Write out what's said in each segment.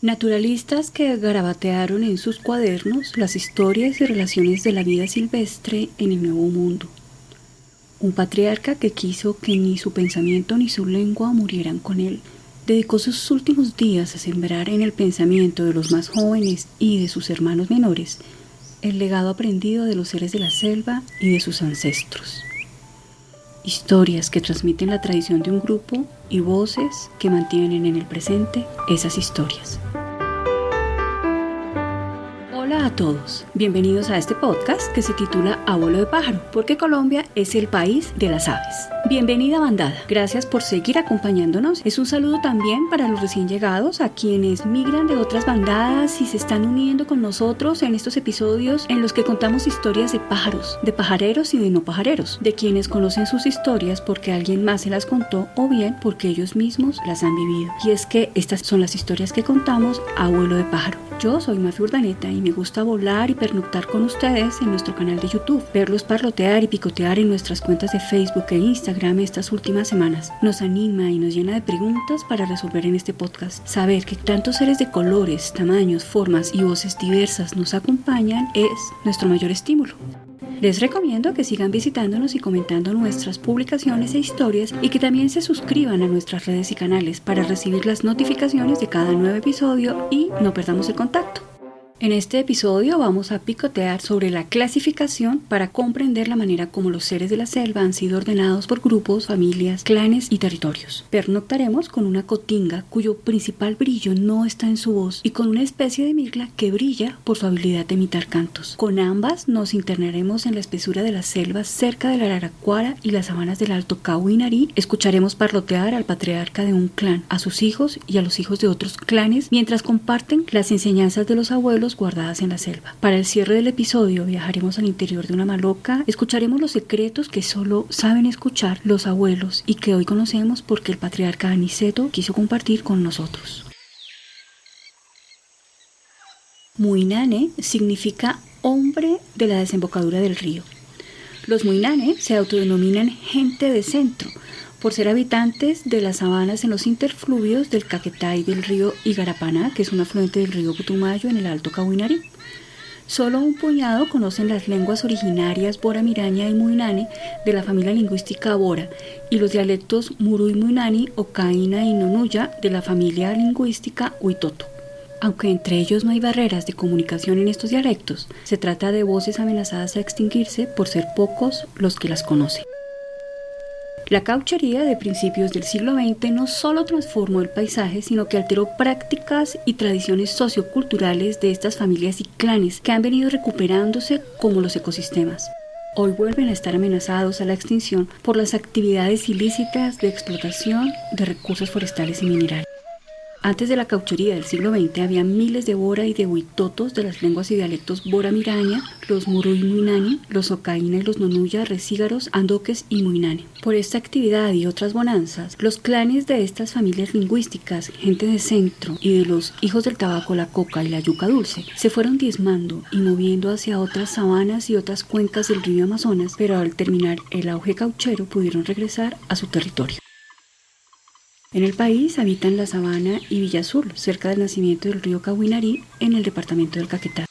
Naturalistas que garabatearon en sus cuadernos las historias y relaciones de la vida silvestre en el Nuevo Mundo. Un patriarca que quiso que ni su pensamiento ni su lengua murieran con él, dedicó sus últimos días a sembrar en el pensamiento de los más jóvenes y de sus hermanos menores el legado aprendido de los seres de la selva y de sus ancestros. Historias que transmiten la tradición de un grupo y voces que mantienen en el presente esas historias. Hola a todos, bienvenidos a este podcast que se titula Abuelo de Pájaro, porque Colombia es el país de las aves. Bienvenida bandada, gracias por seguir acompañándonos. Es un saludo también para los recién llegados, a quienes migran de otras bandadas y se están uniendo con nosotros en estos episodios en los que contamos historias de pájaros, de pajareros y de no pajareros, de quienes conocen sus historias porque alguien más se las contó o bien porque ellos mismos las han vivido. Y es que estas son las historias que contamos a Abuelo de Pájaro. Yo soy Mafi Urdaneta y me gusta volar y pernoctar con ustedes en nuestro canal de YouTube, verlos parlotear y picotear en nuestras cuentas de Facebook e Instagram estas últimas semanas. Nos anima y nos llena de preguntas para resolver en este podcast. Saber que tantos seres de colores, tamaños, formas y voces diversas nos acompañan es nuestro mayor estímulo. Les recomiendo que sigan visitándonos y comentando nuestras publicaciones e historias y que también se suscriban a nuestras redes y canales para recibir las notificaciones de cada nuevo episodio y no perdamos el contacto. En este episodio vamos a picotear sobre la clasificación para comprender la manera como los seres de la selva han sido ordenados por grupos, familias, clanes y territorios. Pernoctaremos con una cotinga cuyo principal brillo no está en su voz y con una especie de mirla que brilla por su habilidad de imitar cantos. Con ambas nos internaremos en la espesura de las selvas cerca del Araraquara y las sabanas del Alto Cauca y Nariño. Escucharemos parlotear al patriarca de un clan, a sus hijos y a los hijos de otros clanes mientras comparten las enseñanzas de los abuelos guardadas en la selva. Para el cierre del episodio viajaremos al interior de una maloca, escucharemos los secretos que solo saben escuchar los abuelos y que hoy conocemos porque el patriarca Aniceto quiso compartir con nosotros. Muinane significa hombre de la desembocadura del río. Los Muinane se autodenominan gente de centro, por ser habitantes de las sabanas en los interfluvios del Caquetá y del río Igarapana, que es un afluente del río Putumayo en el Alto Cauca y Nariño. Solo un puñado conocen las lenguas originarias Bora Miraña y Muinane de la familia lingüística Bora y los dialectos Murui Muinani, Ocaína y Nonuya de la familia lingüística Huitoto. Aunque entre ellos no hay barreras de comunicación en estos dialectos, se trata de voces amenazadas a extinguirse por ser pocos los que las conocen. La cauchería de principios del siglo XX no solo transformó el paisaje, sino que alteró prácticas y tradiciones socioculturales de estas familias y clanes que han venido recuperándose como los ecosistemas. Hoy vuelven a estar amenazados a la extinción por las actividades ilícitas de explotación de recursos forestales y minerales. Antes de la cauchería del siglo XX había miles de Bora y de Huitotos de las lenguas y dialectos Bora Miraña, los Murui Muinani, los Ocaína y los Nonuya, Recígaros, Andoques y Muinane. Por esta actividad y otras bonanzas, los clanes de estas familias lingüísticas, gente de centro y de los hijos del tabaco, la coca y la yuca dulce, se fueron diezmando y moviendo hacia otras sabanas y otras cuencas del río Amazonas, pero al terminar el auge cauchero pudieron regresar a su territorio. En el país habitan la Sabana y Villa Azul, cerca del nacimiento del río Cauca y Nariño, en el departamento del Caquetá.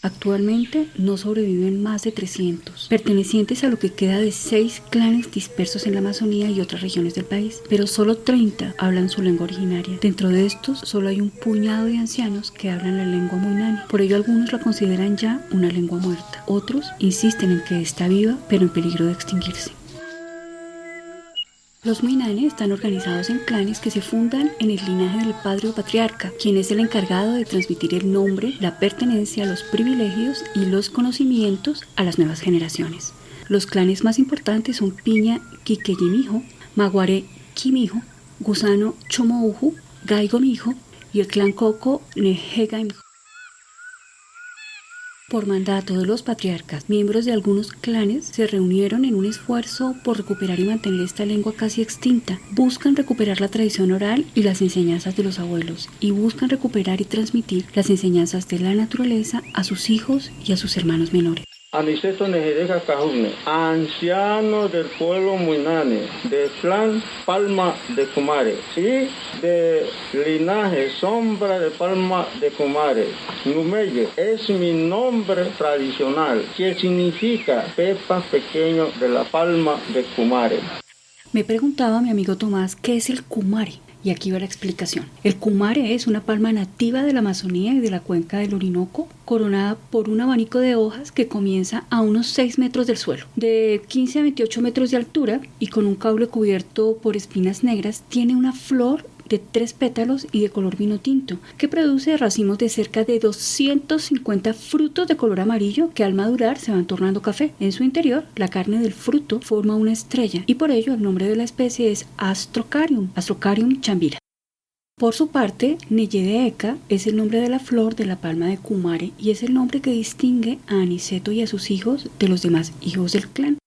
Actualmente no sobreviven más de 300, pertenecientes a lo que queda de 6 clanes dispersos en la Amazonía y otras regiones del país, pero solo 30 hablan su lengua originaria. Dentro de estos solo hay un puñado de ancianos que hablan la lengua muinani, por ello algunos la consideran ya una lengua muerta. Otros insisten en que está viva, pero en peligro de extinguirse. Los Muinane están organizados en clanes que se fundan en el linaje del padre o patriarca, quien es el encargado de transmitir el nombre, la pertenencia, los privilegios y los conocimientos a las nuevas generaciones. Los clanes más importantes son Piña Quiqueyimijo, Maguare Quimijo, Gusano Chomouju, Gaigomijo y el clan Coco Nejegaimijo. Por mandato de los patriarcas, miembros de algunos clanes se reunieron en un esfuerzo por recuperar y mantener esta lengua casi extinta. Buscan recuperar la tradición oral y las enseñanzas de los abuelos, y buscan recuperar y transmitir las enseñanzas de la naturaleza a sus hijos y a sus hermanos menores. Aniceto Nejedeja Cajune, anciano del pueblo Muinane, del clan Palma de Cumare y de linaje Sombra de Palma de Cumare. Numeye es mi nombre tradicional, que significa Pepa pequeño de la Palma de Cumare. Me preguntaba mi amigo Tomás qué es el cumare. Y aquí va la explicación. El cumare es una palma nativa de la Amazonía y de la cuenca del Orinoco, coronada por un abanico de hojas que comienza a unos 6 metros del suelo. De 15 a 28 metros de altura y con un caule cubierto por espinas negras, tiene una flor de 3 pétalos y de color vino tinto, que produce racimos de cerca de 250 frutos de color amarillo que al madurar se van tornando café. En su interior, la carne del fruto forma una estrella y por ello el nombre de la especie es Astrocarium chambira. Por su parte, Neyedeca es el nombre de la flor de la palma de Cumare y es el nombre que distingue a Aniceto y a sus hijos de los demás hijos del clan.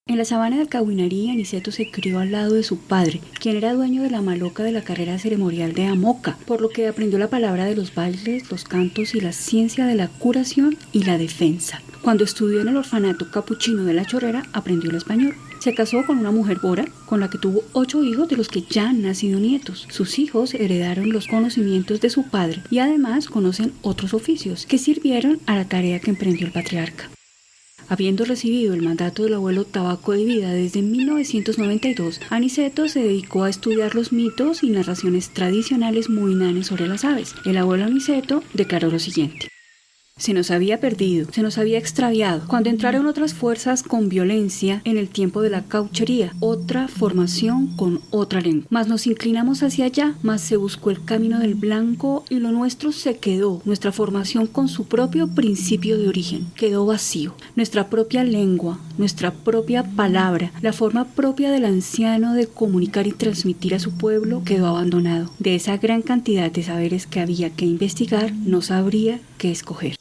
En la sabana del Cauinarí, Aniceto se crió al lado de su padre, quien era dueño de la maloca de la carrera ceremonial de Amoca, por lo que aprendió la palabra de los bailes, los cantos y la ciencia de la curación y la defensa. Cuando estudió en el orfanato capuchino de La Chorrera, aprendió el español. Se casó con una mujer bora, con la que tuvo 8 hijos de los que ya han nacido nietos. Sus hijos heredaron los conocimientos de su padre y además conocen otros oficios que sirvieron a la tarea que emprendió el patriarca. Habiendo recibido el mandato del abuelo Tabaco de Vida desde 1992, Aniceto se dedicó a estudiar los mitos y narraciones tradicionales muinanes sobre las aves. El abuelo Aniceto declaró lo siguiente: se nos había perdido, se nos había extraviado, cuando entraron otras fuerzas con violencia en el tiempo de la cauchería, otra formación con otra lengua. Mas nos inclinamos hacia allá, mas se buscó el camino del blanco y lo nuestro se quedó, nuestra formación con su propio principio de origen, quedó vacío. Nuestra propia lengua, nuestra propia palabra, la forma propia del anciano de comunicar y transmitir a su pueblo quedó abandonado. De esa gran cantidad de saberes que había que investigar, no sabría qué escoger.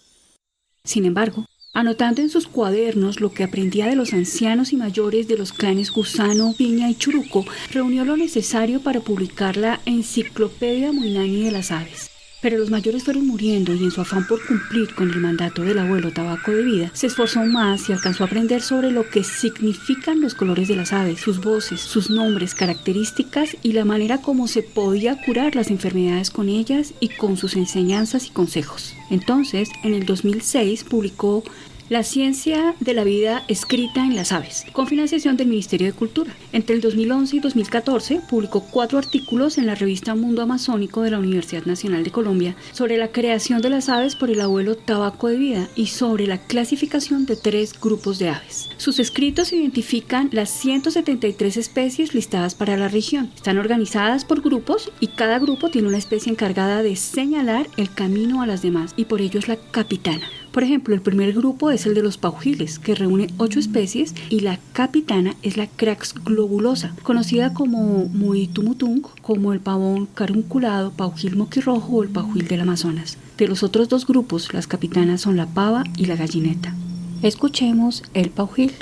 Sin embargo, anotando en sus cuadernos lo que aprendía de los ancianos y mayores de los clanes Gusano, Piña y Churuco, reunió lo necesario para publicar la Enciclopedia Muinani de las Aves. Pero los mayores fueron muriendo y en su afán por cumplir con el mandato del abuelo Tabaco de Vida, se esforzó más y alcanzó a aprender sobre lo que significan los colores de las aves, sus voces, sus nombres, características y la manera como se podía curar las enfermedades con ellas y con sus enseñanzas y consejos. Entonces, en el 2006 publicó La ciencia de la vida escrita en las aves, con financiación del Ministerio de Cultura. Entre el 2011 y 2014 publicó 4 artículos en la revista Mundo Amazónico de la Universidad Nacional de Colombia sobre la creación de las aves por el abuelo Tabaco de Vida y sobre la clasificación de 3 grupos de aves. Sus escritos identifican las 173 especies listadas para la región. Están organizadas por grupos y cada grupo tiene una especie encargada de señalar el camino a las demás y por ello es la capitana. Por ejemplo, el primer grupo es el de los paujiles, que reúne 8 especies, y la capitana es la Crax globulosa, conocida como Muitumutung, como el pavón carunculado, paujil moquirrojo o el paujil del Amazonas. De los otros 2 grupos, las capitanas son la pava y la gallineta. Escuchemos el paujil.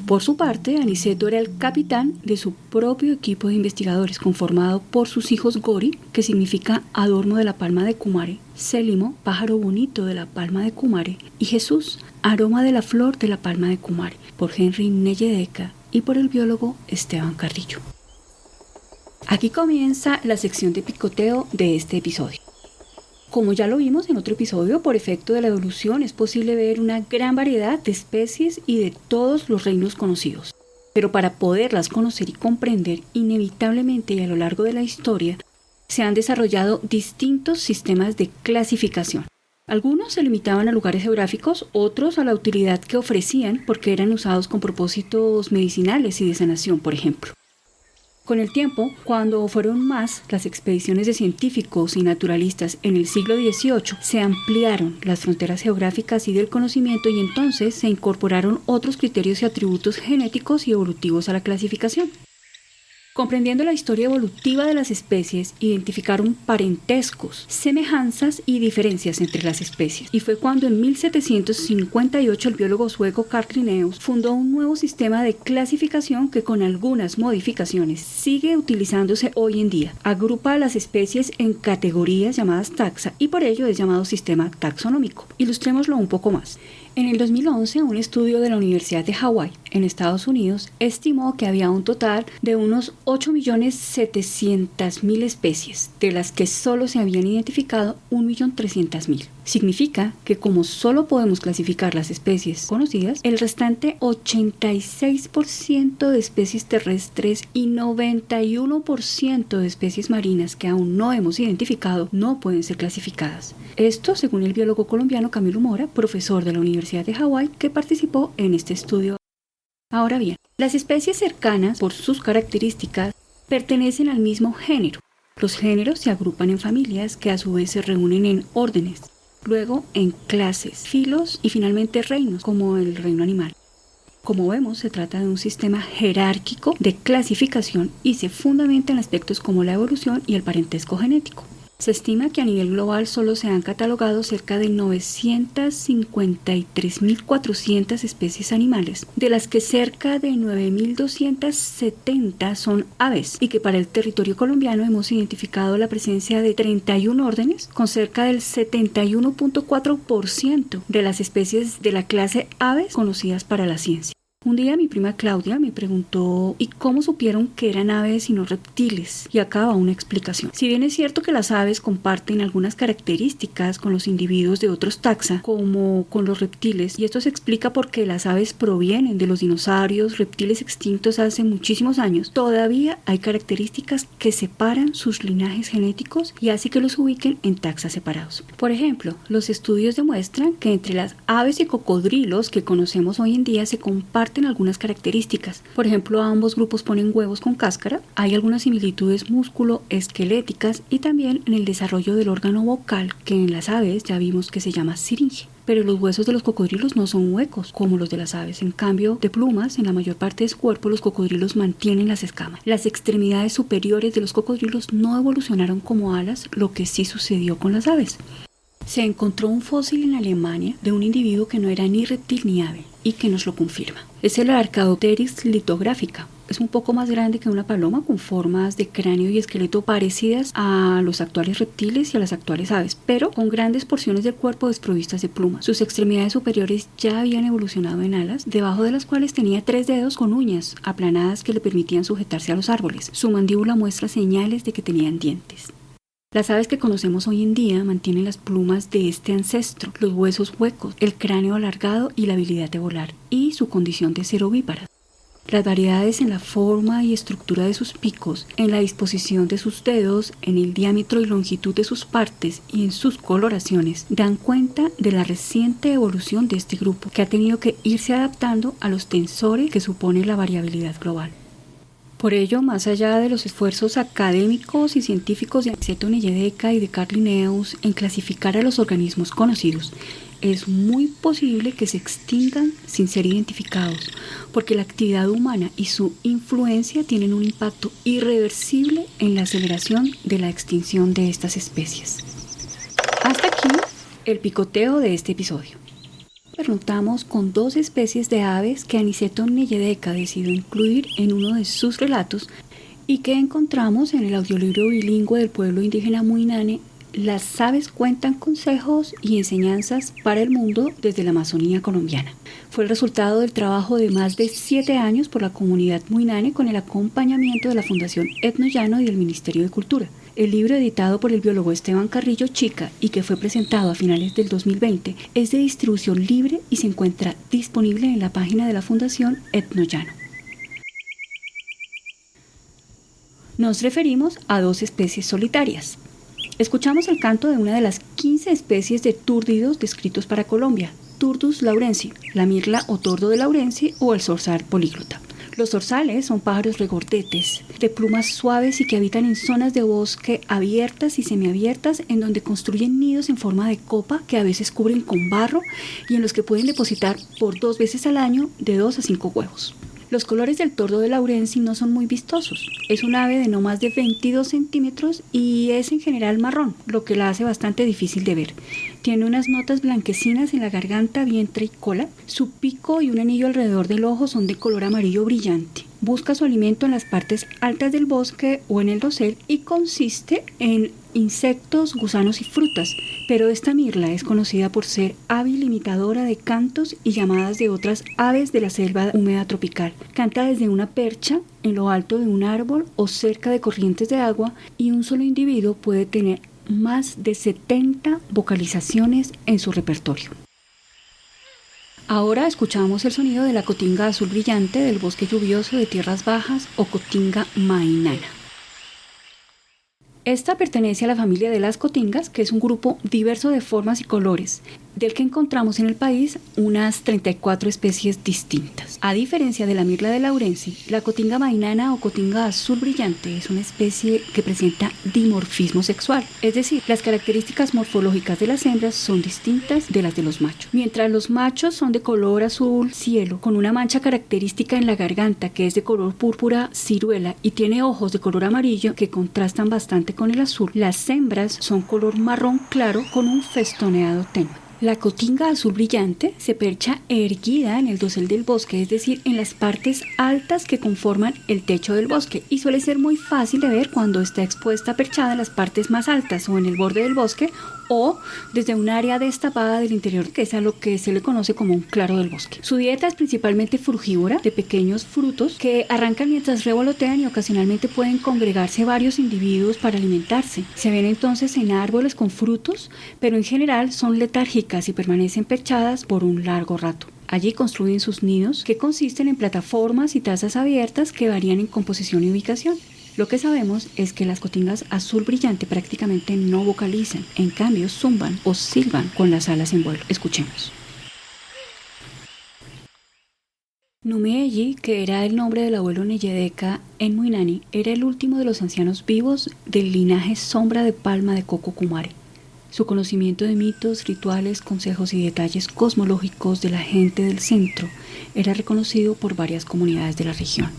Por su parte, Aniceto era el capitán de su propio equipo de investigadores, conformado por sus hijos Gori, que significa adorno de la palma de Cumare, Célimo, pájaro bonito de la palma de Cumare, y Jesús, aroma de la flor de la palma de Cumare, por Henry Neyedeca y por el biólogo Esteban Carrillo. Aquí comienza la sección de picoteo de este episodio. Como ya lo vimos en otro episodio, por efecto de la evolución es posible ver una gran variedad de especies y de todos los reinos conocidos. Pero para poderlas conocer y comprender, inevitablemente y a lo largo de la historia, se han desarrollado distintos sistemas de clasificación. Algunos se limitaban a lugares geográficos, otros a la utilidad que ofrecían porque eran usados con propósitos medicinales y de sanación, por ejemplo. Con el tiempo, cuando fueron más las expediciones de científicos y naturalistas en el siglo XVIII, se ampliaron las fronteras geográficas y del conocimiento y entonces se incorporaron otros criterios y atributos genéticos y evolutivos a la clasificación. Comprendiendo la historia evolutiva de las especies, identificaron parentescos, semejanzas y diferencias entre las especies. Y fue cuando en 1758 el biólogo sueco Carl Linnaeus fundó un nuevo sistema de clasificación que con algunas modificaciones sigue utilizándose hoy en día. Agrupa a las especies en categorías llamadas taxa y por ello es llamado sistema taxonómico. Ilustrémoslo un poco más. En el 2011, un estudio de la Universidad de Hawái, en Estados Unidos, estimó que había un total de unos 8.700.000 especies, de las que solo se habían identificado 1.300.000. Significa que como solo podemos clasificar las especies conocidas, el restante 86% de especies terrestres y 91% de especies marinas que aún no hemos identificado no pueden ser clasificadas. Esto según el biólogo colombiano Camilo Mora, profesor de la Universidad de Hawái, que participó en este estudio. Ahora bien, las especies cercanas, por sus características, pertenecen al mismo género. Los géneros se agrupan en familias que a su vez se reúnen en órdenes, luego en clases, filos y finalmente reinos, como el reino animal. Como vemos, se trata de un sistema jerárquico de clasificación y se fundamenta en aspectos como la evolución y el parentesco genético. Se estima que a nivel global solo se han catalogado cerca de 953.400 especies animales, de las que cerca de 9.270 son aves, y que para el territorio colombiano hemos identificado la presencia de 31 órdenes, con cerca del 71.4% de las especies de la clase aves conocidas para la ciencia. Un día mi prima Claudia me preguntó ¿y cómo supieron que eran aves y no reptiles? Y acá va una explicación. Si bien es cierto que las aves comparten algunas características con los individuos de otros taxa, como con los reptiles, y esto se explica porque las aves provienen de los dinosaurios, reptiles extintos hace muchísimos años, todavía hay características que separan sus linajes genéticos y hace que los ubiquen en taxas separados. Por ejemplo, los estudios demuestran que entre las aves y cocodrilos que conocemos hoy en día se comparten algunas características. Por ejemplo, ambos grupos ponen huevos con cáscara. Hay algunas similitudes músculo-esqueléticas y también en el desarrollo del órgano vocal, que en las aves ya vimos que se llama siringe. Pero los huesos de los cocodrilos no son huecos como los de las aves. En cambio, de plumas, en la mayor parte de su cuerpo los cocodrilos mantienen las escamas. Las extremidades superiores de los cocodrilos no evolucionaron como alas, lo que sí sucedió con las aves. Se encontró un fósil en Alemania de un individuo que no era ni reptil ni ave y que nos lo confirma. Es el Archaeopteryx litográfica. Es un poco más grande que una paloma, con formas de cráneo y esqueleto parecidas a los actuales reptiles y a las actuales aves, pero con grandes porciones del cuerpo desprovistas de plumas. Sus extremidades superiores ya habían evolucionado en alas, debajo de las cuales tenía 3 dedos con uñas aplanadas que le permitían sujetarse a los árboles. Su mandíbula muestra señales de que tenían dientes. Las aves que conocemos hoy en día mantienen las plumas de este ancestro, los huesos huecos, el cráneo alargado y la habilidad de volar, y su condición de ser ovíparas. Las variedades en la forma y estructura de sus picos, en la disposición de sus dedos, en el diámetro y longitud de sus partes y en sus coloraciones dan cuenta de la reciente evolución de este grupo, que ha tenido que irse adaptando a los tensores que supone la variabilidad global. Por ello, más allá de los esfuerzos académicos y científicos de Aniceto Nelledeca y de Carl Linnaeus en clasificar a los organismos conocidos, es muy posible que se extingan sin ser identificados, porque la actividad humana y su influencia tienen un impacto irreversible en la aceleración de la extinción de estas especies. Hasta aquí el picoteo de este episodio. Notamos con 2 especies de aves que Aniceto Nelledeca decidió incluir en uno de sus relatos y que encontramos en el audiolibro bilingüe del pueblo indígena Muinane. Las aves cuentan consejos y enseñanzas para el mundo desde la Amazonía colombiana. Fue el resultado del trabajo de más de 7 años por la comunidad Muinane con el acompañamiento de la Fundación Etnollano y del Ministerio de Cultura. El libro, editado por el biólogo Esteban Carrillo Chica y que fue presentado a finales del 2020, es de distribución libre y se encuentra disponible en la página de la Fundación Etnollano. Nos referimos a 2 especies solitarias. Escuchamos el canto de una de las 15 especies de túrdidos descritos para Colombia, Turdus laurensi, la mirla o tordo de Laurensi o el zorzal políglota. Los zorzales son pájaros regordetes, de plumas suaves y que habitan en zonas de bosque abiertas y semiabiertas en donde construyen nidos en forma de copa que a veces cubren con barro y en los que pueden depositar por 2 veces al año de 2 a 5 huevos. Los colores del tordo de Laurenzi no son muy vistosos. Es un ave de no más de 22 centímetros y es en general marrón, lo que la hace bastante difícil de ver. Tiene unas notas blanquecinas en la garganta, vientre y cola. Su pico y un anillo alrededor del ojo son de color amarillo brillante. Busca su alimento en las partes altas del bosque o en el dosel y consiste en insectos, gusanos y frutas, pero esta mirla es conocida por ser hábil imitadora de cantos y llamadas de otras aves de la selva húmeda tropical. Canta desde una percha, en lo alto de un árbol o cerca de corrientes de agua, y un solo individuo puede tener más de 70 vocalizaciones en su repertorio. Ahora escuchamos el sonido de la cotinga azul brillante del bosque lluvioso de tierras bajas o cotinga mainana. Esta pertenece a la familia de las cotingas, que es un grupo diverso de formas y colores, del que encontramos en el país unas 34 especies distintas. A diferencia de la mirla de Laurenzi, la cotinga mainana o cotinga azul brillante es una especie que presenta dimorfismo sexual, es decir, las características morfológicas de las hembras son distintas de las de los machos. Mientras los machos son de color azul cielo, con una mancha característica en la garganta que es de color púrpura ciruela y tiene ojos de color amarillo que contrastan bastante con el azul, las hembras son color marrón claro con un festoneado tenue. La cotinga azul brillante se percha erguida en el dosel del bosque, es decir, en las partes altas que conforman el techo del bosque, y suele ser muy fácil de ver cuando está expuesta perchada en las partes más altas o en el borde del bosque o desde un área destapada del interior, que es a lo que se le conoce como un claro del bosque. Su dieta es principalmente frugívora, de pequeños frutos que arrancan mientras revolotean y ocasionalmente pueden congregarse varios individuos para alimentarse. Se ven entonces en árboles con frutos, pero en general son letárgicas y permanecen perchadas por un largo rato. Allí construyen sus nidos, que consisten en plataformas y tazas abiertas que varían en composición y ubicación. Lo que sabemos es que las cotingas azul brillante prácticamente no vocalizan, en cambio zumban o silban con las alas en vuelo. Escuchemos. Numeelli, que era el nombre del abuelo Neyedeka en Muinani, era el último de los ancianos vivos del linaje sombra de palma de coco Kumare. Su conocimiento de mitos, rituales, consejos y detalles cosmológicos de la gente del centro era reconocido por varias comunidades de la región.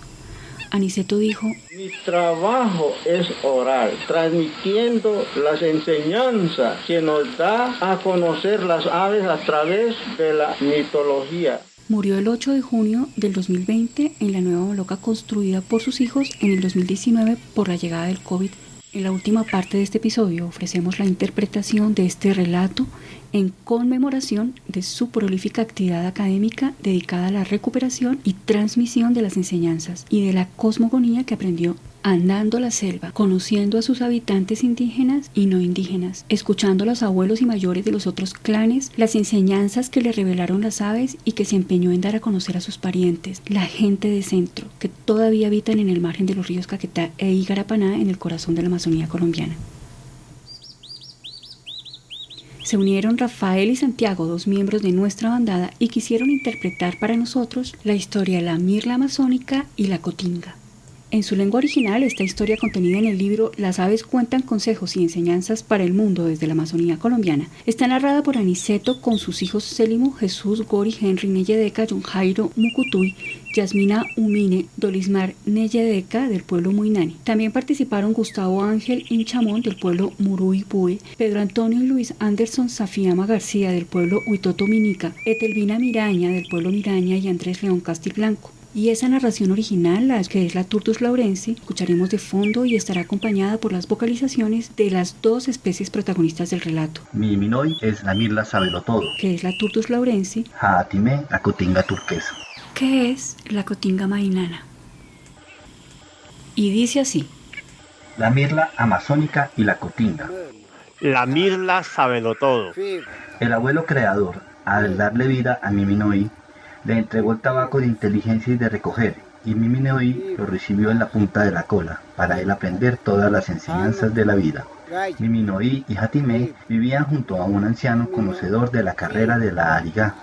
Aniceto dijo: mi trabajo es oral, transmitiendo las enseñanzas que nos da a conocer las aves a través de la mitología. Murió el 8 de junio del 2020 en la nueva Moloca construida por sus hijos en el 2019 por la llegada del COVID. En la última parte de este episodio ofrecemos la interpretación de este relato en conmemoración de su prolífica actividad académica dedicada a la recuperación y transmisión de las enseñanzas y de la cosmogonía que aprendió andando la selva, conociendo a sus habitantes indígenas y no indígenas, escuchando a los abuelos y mayores de los otros clanes, las enseñanzas que le revelaron las aves y que se empeñó en dar a conocer a sus parientes, la gente de centro, que todavía habitan en el margen de los ríos Caquetá e Igarapaná en el corazón de la Amazonía colombiana. Se unieron Rafael y Santiago, dos miembros de nuestra bandada, y quisieron interpretar para nosotros la historia de la mirla amazónica y la cotinga. En su lengua original, esta historia contenida en el libro Las aves cuentan consejos y enseñanzas para el mundo desde la Amazonía colombiana, está narrada por Aniceto con sus hijos Célimo, Jesús, Gori, Henry, Neyedeka, John Jairo, Mucutuy, Yasmina Umine, Dolismar Neyedeka del pueblo Muinani. También participaron Gustavo Ángel Inchamón del pueblo Muruy Bue, Pedro Antonio y Luis Anderson Safiama García del pueblo Huitoto Minica, Etelvina Miraña del pueblo Miraña y Andrés León Castilblanco. Y esa narración original, la que es la Turdus laurensi, escucharemos de fondo y estará acompañada por las vocalizaciones de las dos especies protagonistas del relato. Miminoy es la mirla sabelotodo, que es la Turdus laurensi. Jaatime, la cotinga turquesa, que es la cotinga mainana. Y dice así: la mirla amazónica y la cotinga. La mirla sabelotodo. El abuelo creador, al darle vida a Miminoy, le entregó el tabaco de inteligencia y de recoger, y Miminoy lo recibió en la punta de la cola, para él aprender todas las enseñanzas de la vida. Miminoy y Jatimé vivían junto a un anciano conocedor de la carrera de la arigá.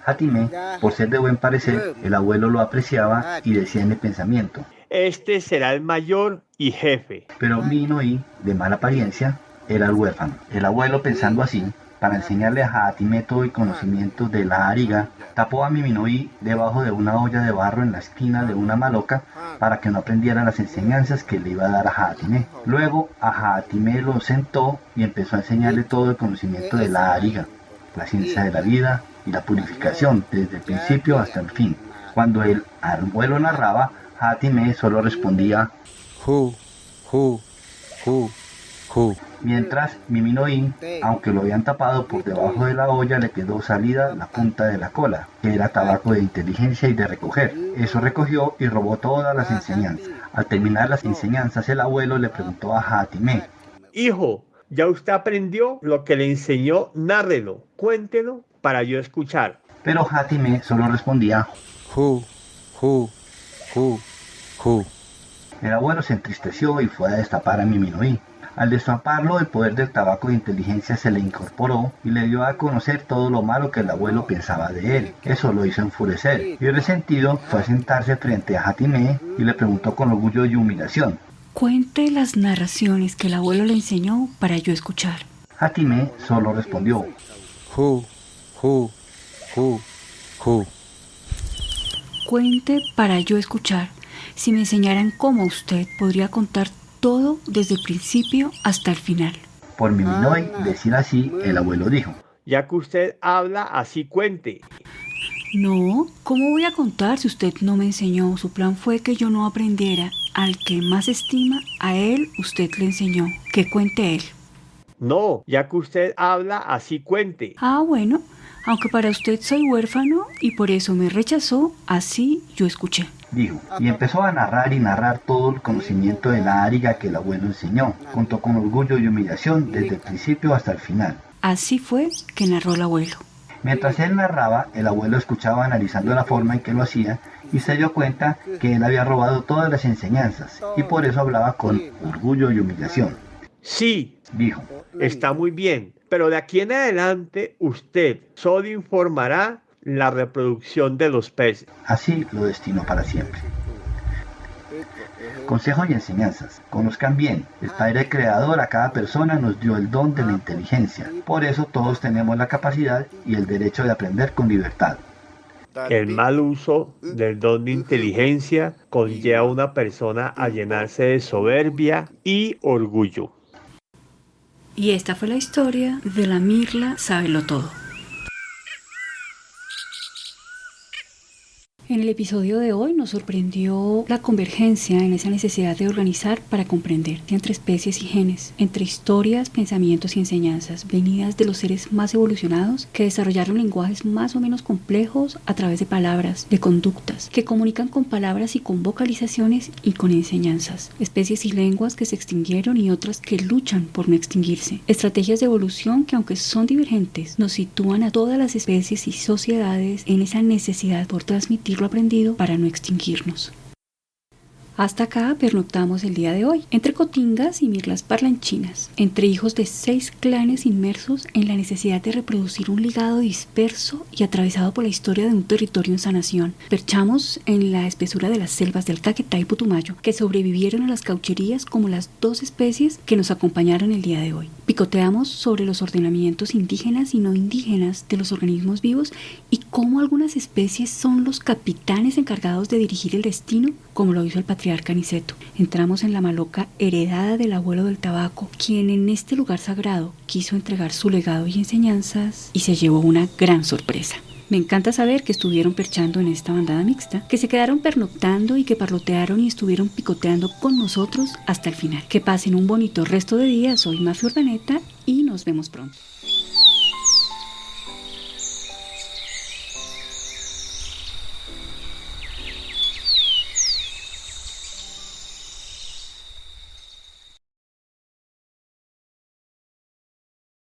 Jatimé, por ser de buen parecer, el abuelo lo apreciaba y decía en el pensamiento: este será el mayor y jefe. Pero Miminoy, de mala apariencia, era el huérfano. El abuelo, pensando así, para enseñarle a Jaatime todo el conocimiento de la ariga, tapó a Miminoí debajo de una olla de barro en la esquina de una maloca para que no aprendiera las enseñanzas que le iba a dar a Jaatime. Luego a Jaatime lo sentó y empezó a enseñarle todo el conocimiento de la ariga, la ciencia de la vida y la purificación desde el principio hasta el fin. Cuando el abuelo narraba, Jaatime solo respondía Hu, hu, hu, hu. Mientras Miminoí, aunque lo habían tapado por debajo de la olla, le quedó salida la punta de la cola, que era tabaco de inteligencia y de recoger. Eso recogió y robó todas las enseñanzas. Al terminar las enseñanzas, el abuelo le preguntó a Jaatime: Hijo, ya usted aprendió lo que le enseñó, nárrelo, cuéntelo para yo escuchar. Pero Jaatime solo respondía Hu, hu, hu, hu. El abuelo se entristeció y fue a destapar a Miminoí. Al destaparlo, el poder del tabaco de inteligencia se le incorporó y le dio a conocer todo lo malo que el abuelo pensaba de él. Eso lo hizo enfurecer y resentido fue a sentarse frente a Jaatime y le preguntó con orgullo y humillación: Cuente las narraciones que el abuelo le enseñó para yo escuchar. Jaatime solo respondió Hu, hu, hu, hu. Cuente para yo escuchar. Si me enseñaran cómo usted podría contar todo desde el principio hasta el final. Por Miminoí decir así, el abuelo dijo: Ya que usted habla, así cuente. No, ¿cómo voy a contar si usted no me enseñó? Su plan fue que yo no aprendiera. Al que más estima, a él usted le enseñó. Que cuente él. No, ya que usted habla, así cuente. Ah, bueno, aunque para usted soy huérfano y por eso me rechazó, así yo escuché. Dijo, y empezó a narrar y narrar todo el conocimiento de la ariga que el abuelo enseñó, contó con orgullo y humillación desde el principio hasta el final. Así fue que narró el abuelo. Mientras él narraba, el abuelo escuchaba analizando la forma en que lo hacía y se dio cuenta que él había robado todas las enseñanzas y por eso hablaba con orgullo y humillación. Sí, Dijo, está muy bien, pero de aquí en adelante usted solo informará la reproducción de los peces. así lo destinó para siempre. Consejos y enseñanzas. Conozcan bien, el Padre Creador a cada persona nos dio el don de la inteligencia. Por eso todos tenemos la capacidad y el derecho de aprender con libertad. El mal uso del don de inteligencia conlleva a una persona a llenarse de soberbia y orgullo. Y esta fue la historia de la Mirla Sábelo Todo. En el episodio de hoy nos sorprendió la convergencia en esa necesidad de organizar para comprender entre especies y genes, entre historias, pensamientos y enseñanzas venidas de los seres más evolucionados que desarrollaron lenguajes más o menos complejos a través de palabras, de conductas, que comunican con palabras y con vocalizaciones y con enseñanzas, especies y lenguas que se extinguieron y otras que luchan por no extinguirse, estrategias de evolución que aunque son divergentes nos sitúan a todas las especies y sociedades en esa necesidad por transmitir lo aprendido para no extinguirnos. Hasta acá pernoctamos el día de hoy, entre cotingas y mirlas parlanchinas, entre hijos de 6 clanes inmersos en la necesidad de reproducir un legado disperso y atravesado por la historia de un territorio en sanación. Perchamos en la espesura de las selvas del Caquetá y Putumayo, que sobrevivieron a las caucherías como las 2 especies que nos acompañaron el día de hoy. Picoteamos sobre los ordenamientos indígenas y no indígenas de los organismos vivos y cómo algunas especies son los capitanes encargados de dirigir el destino, como lo hizo el patriarca Aniceto. Entramos en la maloca heredada del abuelo del tabaco, quien en este lugar sagrado quiso entregar su legado y enseñanzas y se llevó una gran sorpresa. Me encanta saber que estuvieron perchando en esta bandada mixta, que se quedaron pernoctando y que parlotearon y estuvieron picoteando con nosotros hasta el final. Que pasen un bonito resto de día. Soy Mafi Urdaneta y nos vemos pronto.